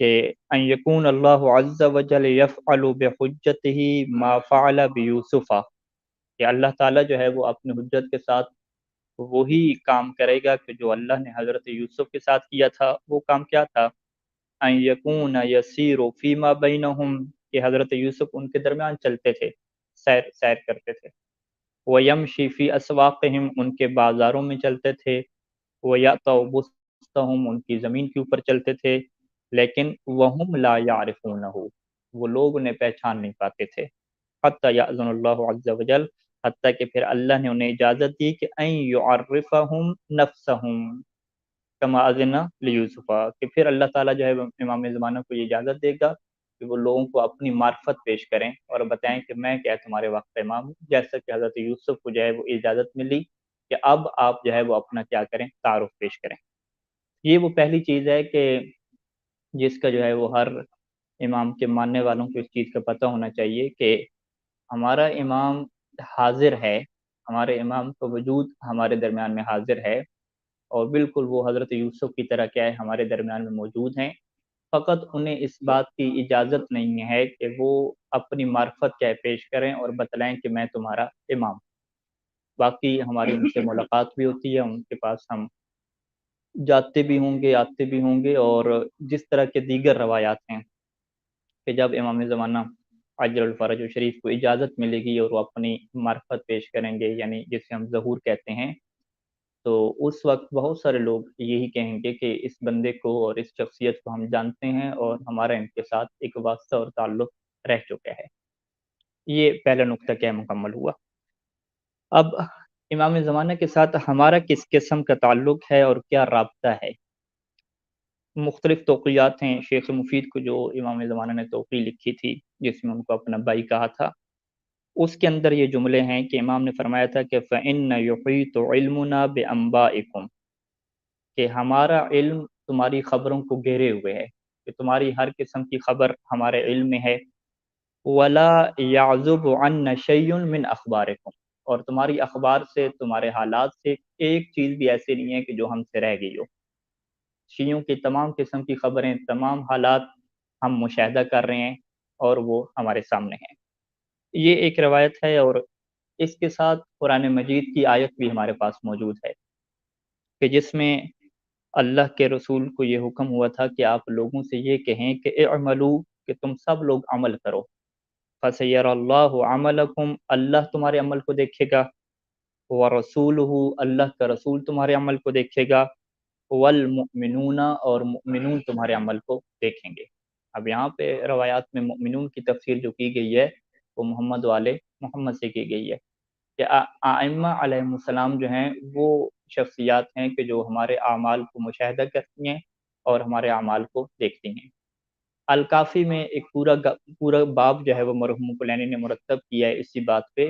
کہ ان یکون اللہ عز وجل یفعل بحجتہ ما فعل بیوسف، کہ اللہ تعالیٰ جو ہے وہ اپنی حجت کے ساتھ وہی کام کرے گا کہ جو اللہ نے حضرت یوسف کے ساتھ کیا تھا۔ وہ کام کیا تھا؟ ان یکون یسیر فیما بینہم، کہ حضرت یوسف ان کے درمیان چلتے تھے، سیر سیر کرتے تھے۔ ویمشی فی اسواقہم، ان کے بازاروں میں چلتے تھے۔ ویأتوا بسطہم، ان کی زمین کے اوپر چلتے تھے، لیکن وہم لا یعرفونہ، وہ لوگ انہیں پہچان نہیں پاتے تھے۔ حتی یأذن اللہ عز وجل، حتیٰ کہ پھر اللہ نے انہیں اجازت دی کہ ان یعرفہم نفسہم کما اذن لیوسف، کہ پھر اللہ تعالیٰ جو ہے امام زمانہ کو یہ اجازت دے گا کہ وہ لوگوں کو اپنی معرفت پیش کریں اور بتائیں کہ میں کیا تمہارے وقت امام ہوں، جیسا کہ حضرت یوسف کو جو ہے وہ اجازت ملی کہ اب آپ جو ہے وہ اپنا کیا کریں، تعارف پیش کریں۔ یہ وہ پہلی چیز ہے کہ جس کا جو ہے وہ ہر امام کے ماننے والوں کو اس چیز کا پتہ ہونا چاہیے کہ ہمارا امام حاضر ہے، ہمارے امام کا وجود ہمارے درمیان میں حاضر ہے، اور بالکل وہ حضرت یوسف کی طرح کیا ہے ہمارے درمیان میں موجود ہیں۔ فقط انہیں اس بات کی اجازت نہیں ہے کہ وہ اپنی معرفت کیا پیش کریں اور بتلائیں کہ میں تمہارا امام۔ باقی ہماری ان سے ملاقات بھی ہوتی ہے، ان کے پاس ہم جاتے بھی ہوں گے، آتے بھی ہوں گے، اور جس طرح کے دیگر روایات ہیں کہ جب امام زمانہ عجل الفرج و شریف کو اجازت ملے گی اور وہ اپنی معرفت پیش کریں گے، یعنی جسے ہم ظہور کہتے ہیں، تو اس وقت بہت سارے لوگ یہی کہیں گے کہ اس بندے کو اور اس شخصیت کو ہم جانتے ہیں اور ہمارا ان کے ساتھ ایک واسطہ اور تعلق رہ چکا ہے۔ یہ پہلا نقطہ کیا مکمل ہوا۔ اب امام زمانہ کے ساتھ ہمارا کس قسم کا تعلق ہے اور کیا رابطہ ہے؟ مختلف توقیات ہیں۔ شیخ مفید کو جو امام زمانہ نے توقی لکھی تھی جس میں ان کو اپنا بھائی کہا تھا، اس کے اندر یہ جملے ہیں کہ امام نے فرمایا تھا کہ فَإِنَّ يُحِيطُ عِلْمُنَا بِأَنبَائِكُمْ، کہ ہمارا علم تمہاری خبروں کو گھیرے ہوئے ہے، کہ تمہاری ہر قسم کی خبر ہمارے علم میں ہے۔ وَلَا يَعْزُبُ عَنَّ شَيْءٌ مِّنْ أَخْبَارِكُمْ، اور تمہاری اخبار سے، تمہارے حالات سے ایک چیز بھی ایسے نہیں ہے کہ جو ہم سے رہ گئی ہو۔ شیعوں کی تمام قسم کی خبریں، تمام حالات ہم مشاہدہ کر رہے ہیں اور وہ ہمارے سامنے ہیں۔ یہ ایک روایت ہے، اور اس کے ساتھ قرآن مجید کی آیت بھی ہمارے پاس موجود ہے کہ جس میں اللہ کے رسول کو یہ حکم ہوا تھا کہ آپ لوگوں سے یہ کہیں کہ اعملوا، کہ تم سب لوگ عمل کرو، فَسَيَرَ اللَّهُ عَمَلَكُمْ، اللہ تمہارے عمل کو دیکھے گا، وَرَسُولُهُ، اللہ کا رسول تمہارے عمل کو دیکھے گا، والمؤمنون، اور مؤمنون تمہارے عمل کو دیکھیں گے۔ اب یہاں پہ روایات میں مؤمنون کی تفسیر جو کی گئی ہے وہ محمد والے محمد سے کی گئی ہے کہ ائمہ علیہ السلام جو ہیں وہ شخصیات ہیں کہ جو ہمارے اعمال کو مشاہدہ کرتی ہیں اور ہمارے اعمال کو دیکھتی ہیں۔ الکافی میں ایک پورا باب جو ہے وہ مرحوم کلینی نے مرتب کیا ہے اسی بات پہ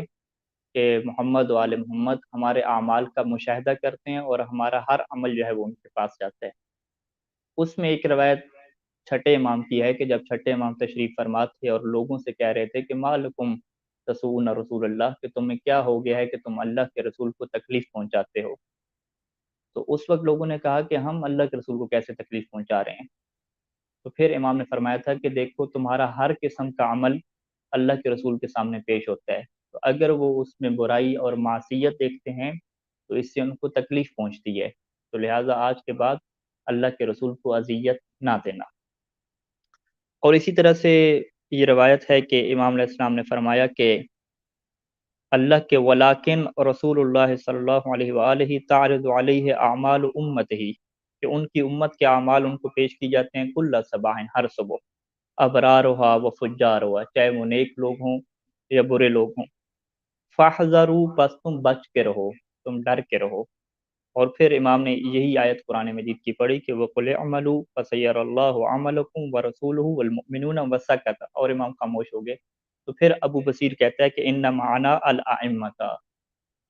کہ محمد وآل محمد ہمارے اعمال کا مشاہدہ کرتے ہیں اور ہمارا ہر عمل جو ہے وہ ان کے پاس جاتا ہے۔ اس میں ایک روایت چھٹے امام کی ہے کہ جب چھٹے امام تشریف فرما تھے اور لوگوں سے کہہ رہے تھے کہ ما لکم تسؤون رسول اللہ، کہ تمہیں کیا ہو گیا ہے کہ تم اللہ کے رسول کو تکلیف پہنچاتے ہو، تو اس وقت لوگوں نے کہا کہ ہم اللہ کے رسول کو کیسے تکلیف پہنچا رہے ہیں؟ تو پھر امام نے فرمایا تھا کہ دیکھو تمہارا ہر قسم کا عمل اللہ کے رسول کے سامنے پیش ہوتا ہے، تو اگر وہ اس میں برائی اور معصیت دیکھتے ہیں تو اس سے ان کو تکلیف پہنچتی ہے، تو لہٰذا آج کے بعد اللہ کے رسول کو اذیت نہ دینا۔ اور اسی طرح سے یہ روایت ہے کہ امام علیہ السلام نے فرمایا کہ اللہ کے ولاکن رسول اللہ صلی اللہ علیہ وآلہ تعرض علیہ اعمال امتہ، کہ ان کی امت کے اعمال ان کو پیش کی جاتے ہیں کل صباح، ہر صبح، ابرار ہوا و فجار ہوا، چاہے وہ نیک لوگ ہوں یا برے لوگ ہوں۔ فاحذروا، پس تم بچ کے رہو، تم ڈر کے رہو۔ اور پھر امام نے یہی آیت قرآن مجید کی پڑھی کہ وَقُلِ اعْمَلُوا فَسَيَرَ اللَّهُ عَمَلَكُمْ وَرَسُولُهُ وَالْمُؤْمِنُونَ وَسَكَتَ، اور امام خاموش ہو گئے۔ تو پھر ابو بصیر کہتا ہے کہ ان معنا الائمہ،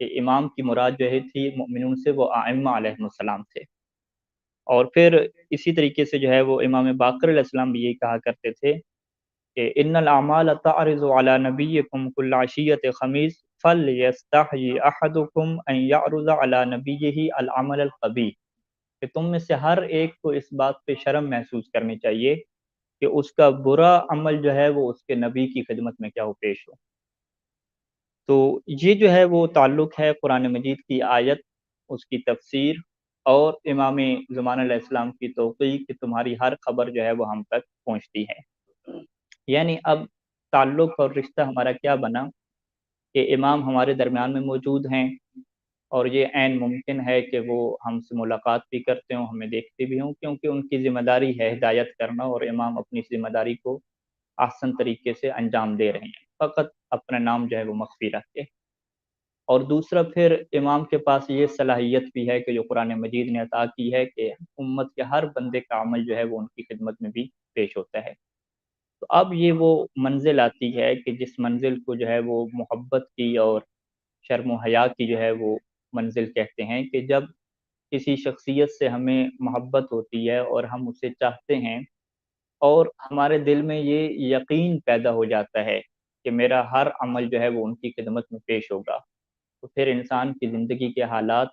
کہ امام کی مراد جو ہے تھی مؤمنون سے وہ ائمہ علیہ السلام تھے۔ اور پھر اسی طریقے سے جو ہے وہ امام باقر علیہ السلام بھی یہی کہا کرتے تھے کہ ان الاعمال تعرض علی نبیکم کل عشیۃ خمیس فلیستحی احدکم ان یعرض علی نبیہ العمل القبیح، کہ تم میں سے ہر ایک کو اس بات پہ شرم محسوس کرنی چاہیے کہ اس کا برا عمل جو ہے وہ اس کے نبی کی خدمت میں کیا ہو پیش ہو۔ تو یہ جو ہے وہ تعلق ہے قرآن مجید کی آیت، اس کی تفسیر اور امام زمان علیہ السلام کی توقیع کہ تمہاری ہر خبر جو ہے وہ ہم تک پہنچتی ہے۔ یعنی اب تعلق اور رشتہ ہمارا کیا بنا کہ امام ہمارے درمیان میں موجود ہیں، اور یہ عین ممکن ہے کہ وہ ہم سے ملاقات بھی کرتے ہوں، ہمیں دیکھتے بھی ہوں، کیونکہ ان کی ذمہ داری ہے ہدایت کرنا، اور امام اپنی ذمہ داری کو احسن طریقے سے انجام دے رہے ہیں، فقط اپنا نام جو ہے وہ مخفی رکھ کے۔ اور دوسرا پھر امام کے پاس یہ صلاحیت بھی ہے کہ جو قرآن مجید نے عطا کی ہے کہ امت کے ہر بندے کا عمل جو ہے وہ ان کی خدمت میں بھی پیش ہوتا ہے۔ تو اب یہ وہ منزل آتی ہے کہ جس منزل کو جو ہے وہ محبت کی اور شرم و حیا کی جو ہے وہ منزل کہتے ہیں، کہ جب کسی شخصیت سے ہمیں محبت ہوتی ہے اور ہم اسے چاہتے ہیں، اور ہمارے دل میں یہ یقین پیدا ہو جاتا ہے کہ میرا ہر عمل جو ہے وہ ان کی خدمت میں پیش ہوگا، تو پھر انسان کی زندگی کے حالات،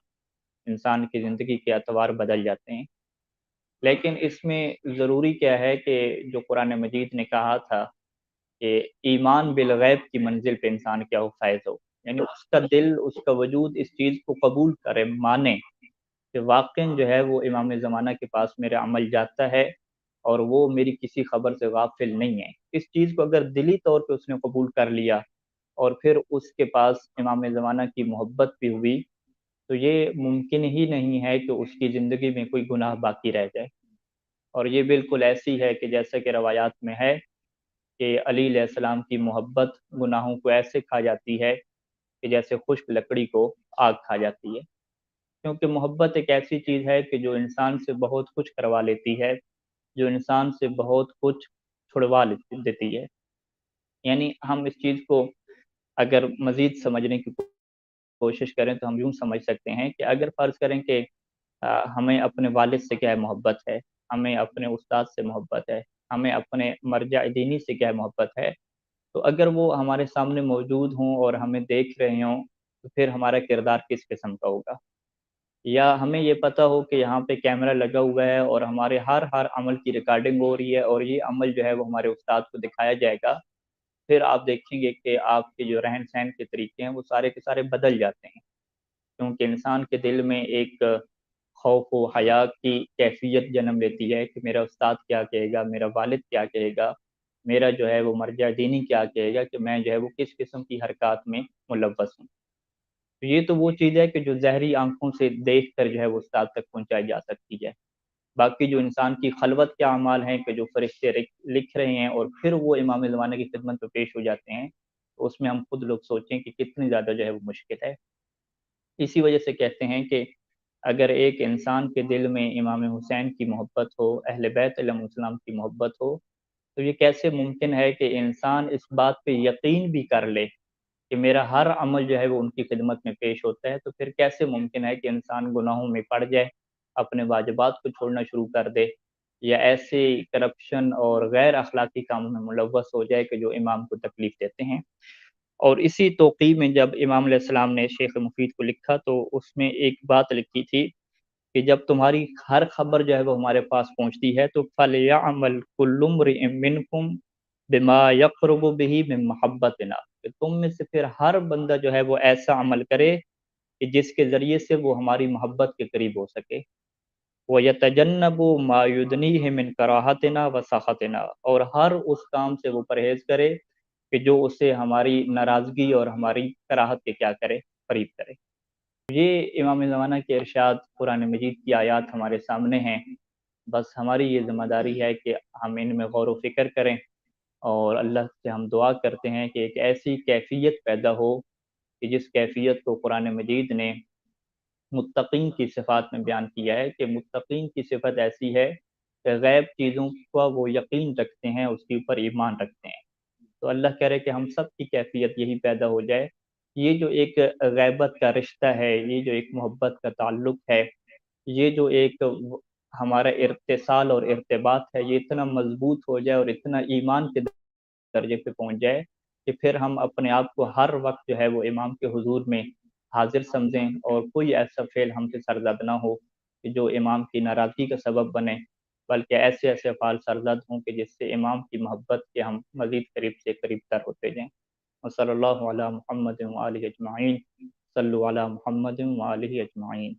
انسان کی زندگی کے اعتبار بدل جاتے ہیں۔ لیکن اس میں ضروری کیا ہے کہ جو قرآن مجید نے کہا تھا کہ ایمان بالغیب کی منزل پہ انسان کیا ہو فائز ہو، یعنی اس کا دل، اس کا وجود اس چیز کو قبول کرے، مانے کہ واقعاً جو ہے وہ امام زمانہ کے پاس میرا عمل جاتا ہے اور وہ میری کسی خبر سے غافل نہیں ہے۔ اس چیز کو اگر دلی طور پہ اس نے قبول کر لیا اور پھر اس کے پاس امام زمانہ کی محبت بھی ہوئی، تو یہ ممکن ہی نہیں ہے کہ اس کی زندگی میں کوئی گناہ باقی رہ جائے۔ اور یہ بالکل ایسی ہے کہ جیسا کہ روایات میں ہے کہ علی علیہ السلام کی محبت گناہوں کو ایسے کھا جاتی ہے کہ جیسے خشک لکڑی کو آگ کھا جاتی ہے، کیونکہ محبت ایک ایسی چیز ہے کہ جو انسان سے بہت کچھ کروا لیتی ہے، جو انسان سے بہت کچھ چھڑوا دیتی ہے۔ یعنی ہم اس چیز کو اگر مزید سمجھنے کی کوشش کریں تو ہم یوں سمجھ سکتے ہیں کہ اگر فرض کریں کہ ہمیں اپنے والد سے کیا محبت ہے، ہمیں اپنے استاد سے محبت ہے، ہمیں اپنے مرجع دینی سے کیا محبت ہے، تو اگر وہ ہمارے سامنے موجود ہوں اور ہمیں دیکھ رہے ہوں تو پھر ہمارا کردار کس قسم کا ہوگا؟ یا ہمیں یہ پتہ ہو کہ یہاں پہ کیمرہ لگا ہوا ہے اور ہمارے ہر عمل کی ریکارڈنگ ہو رہی ہے اور یہ عمل جو ہے وہ ہمارے استاد کو دکھایا جائے گا، پھر آپ دیکھیں گے کہ آپ کے جو رہن سہن کے طریقے ہیں وہ سارے کے سارے بدل جاتے ہیں، کیونکہ انسان کے دل میں ایک خوف و حیا کی کیفیت جنم لیتی ہے کہ میرا استاد کیا کہے گا، میرا والد کیا کہے گا، میرا جو ہے وہ مرجع دینی کیا کہے گا، کہ میں جو ہے وہ کس قسم کی حرکات میں ملوث ہوں۔ تو یہ تو وہ چیز ہے کہ جو ظاہری آنکھوں سے دیکھ کر جو ہے وہ استاد تک پہنچائی جا سکتی ہے۔ باقی جو انسان کی خلوت کے اعمال ہیں کہ جو فرشتے لکھ رہے ہیں اور پھر وہ امام زمانے کی خدمت میں پیش ہو جاتے ہیں، تو اس میں ہم خود لوگ سوچیں کہ کتنی زیادہ جو ہے وہ مشکل ہے۔ اسی وجہ سے کہتے ہیں کہ اگر ایک انسان کے دل میں امام حسین کی محبت ہو، اہل بیت علیہ السلام کی محبت ہو، تو یہ کیسے ممکن ہے کہ انسان اس بات پہ یقین بھی کر لے کہ میرا ہر عمل جو ہے وہ ان کی خدمت میں پیش ہوتا ہے، تو پھر کیسے ممکن ہے کہ انسان گناہوں میں پڑ جائے، اپنے واجبات کو چھوڑنا شروع کر دے، یا ایسے کرپشن اور غیر اخلاقی کاموں میں ملوث ہو جائے کہ جو امام کو تکلیف دیتے ہیں۔ اور اسی توقیع میں جب امام علیہ السلام نے شیخ مفید کو لکھا تو اس میں ایک بات لکھی تھی کہ جب تمہاری ہر خبر جو ہے وہ ہمارے پاس پہنچتی ہے تو فَلْيَعْمَلْ كُلُّ امْرِئٍ مِّنْكُمْ بِمَا يَقْرُبُ بِهِ مِن مَّحَبَّتِنَا، کہ تم میں سے پھر ہر بندہ جو ہے وہ ایسا عمل کرے کہ جس کے ذریعے سے وہ ہماری محبت کے قریب ہو سکے۔ وَيَتَجَنَّبُ مَا يُدْنِيهِ مِن كَرَاهَتِنَا وَسَخَطِنَا، اور ہر اس کام سے وہ پرہیز کرے کہ جو اسے ہماری ناراضگی اور ہماری کراہت کے کیا کرے، قریب کرے۔ یہ امام زمانہ کے ارشاد قرآن مجید کی آیات ہمارے سامنے ہیں، بس ہماری یہ ذمہ داری ہے کہ ہم ان میں غور و فکر کریں، اور اللہ سے ہم دعا کرتے ہیں کہ ایک ایسی کیفیت پیدا ہو کہ جس کیفیت کو قرآن مجید نے متقین کی صفات میں بیان کیا ہے، کہ متقین کی صفت ایسی ہے کہ غیب چیزوں کا وہ یقین رکھتے ہیں، اس کے اوپر ایمان رکھتے ہیں۔ تو اللہ کہہ رہے کہ ہم سب کی کیفیت یہی پیدا ہو جائے۔ یہ جو ایک غیبت کا رشتہ ہے، یہ جو ایک محبت کا تعلق ہے، یہ جو ایک ہمارا اتصال اور ارتباط ہے، یہ اتنا مضبوط ہو جائے اور اتنا ایمان کے درجے پہ پہنچ جائے کہ پھر ہم اپنے آپ کو ہر وقت جو ہے وہ امام کے حضور میں حاضر سمجھیں، اور کوئی ایسا فعل ہم سے سرزد نہ ہو کہ جو امام کی ناراضگی کا سبب بنے، بلکہ ایسے ایسے افعال سرزد ہوں کہ جس سے امام کی محبت کے ہم مزید قریب سے قریب تر ہوتے جائیں. وصلی اللہ علی محمد وآلہ اجمعین. صلو علی محمد وآلہ اجمعین.